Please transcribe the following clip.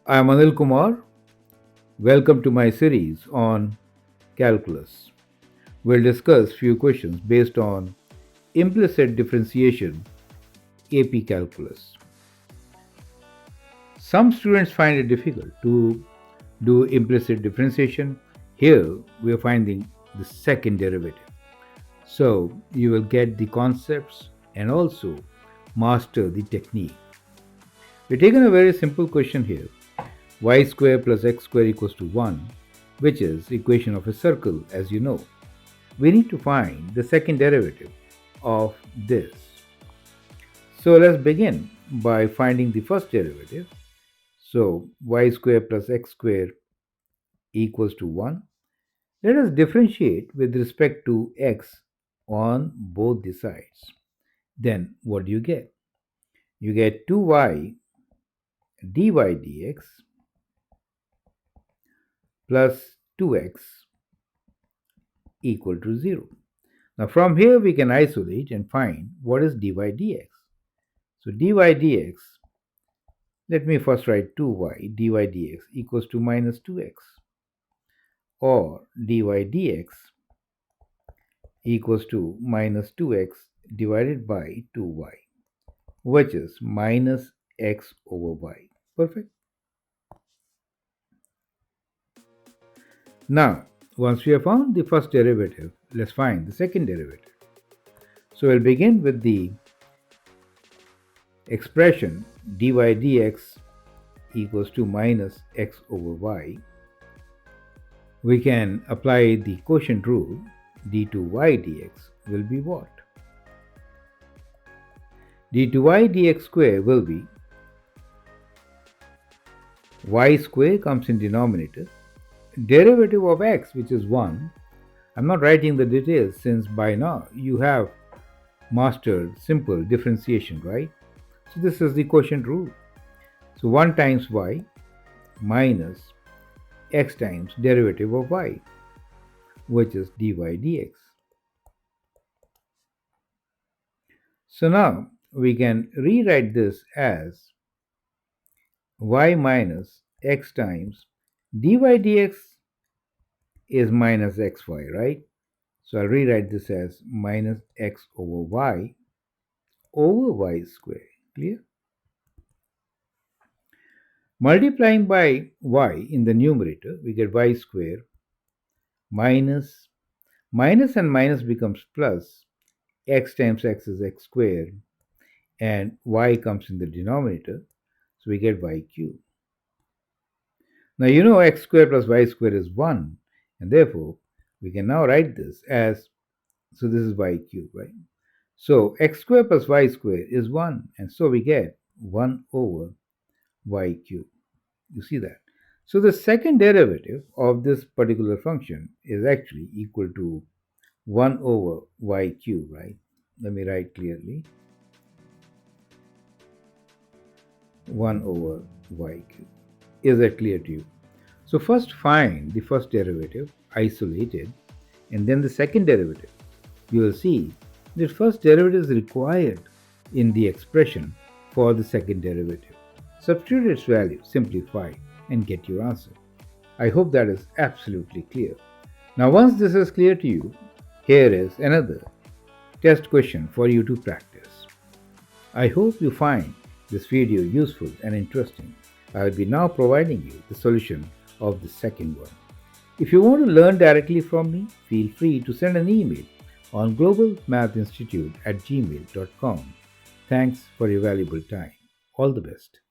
I am Anil Kumar. Welcome to my series on calculus. We'll discuss few questions based on implicit differentiation AP calculus. Some students find it difficult to do implicit differentiation. Here we are finding the second derivative. So you will get the concepts and also master the technique. We're taking a very simple question here. Y square plus x square equals to 1, which is equation of a circle, as you know. We need to find the second derivative of this. So let's begin by finding the first derivative. So y square plus x square equals to 1. Let us differentiate with respect to x on both the sides. Then what do you get? You get 2y dy dx plus 2x equal to 0. Now from here we can isolate and find what is dy dx. So dy dx, let me first write 2y dy dx equals to minus 2x, or dy dx equals to minus 2x divided by 2y, which is minus x over y. Perfect. Now, once we have found the first derivative, let's find the second derivative. So we'll begin with the expression dy dx equals to minus x over y. We can apply the quotient rule. D2y dx will be what? D2y dx square will be y square comes in denominator, derivative of x, which is 1. I'm not writing the details since by now you have mastered simple differentiation, right? So this is the quotient rule. So 1 times y minus x times derivative of y, which is dy dx. So now we can rewrite this as y minus x times dy dx is minus xy, right? So I'll rewrite this as minus x over y square. Clear? Multiplying by y in the numerator, we get y square minus and minus becomes plus, x times x is x squared, and y comes in the denominator, so we get y cubed. Now you know x squared plus y squared is 1, and therefore we can now write this as, so this is y cubed, right? So x squared plus y squared is 1, and so we get 1 over y cubed. You see that? So the second derivative of this particular function is actually equal to 1 over y cubed, right? Let me write clearly. 1 over y cubed. Is that clear to you? So first find the first derivative isolated, and then the second derivative. You will see that first derivative is required in the expression for the second derivative. Substitute its value, simplify, and get your answer. I hope that is absolutely clear. Now once this is clear to you, here is another test question for you to practice. I hope you find this video useful and interesting. I will be now providing you the solution of the second one. If you want to learn directly from me, feel free to send an email on globalmathinstitute@gmail.com. Thanks for your valuable time. All the best.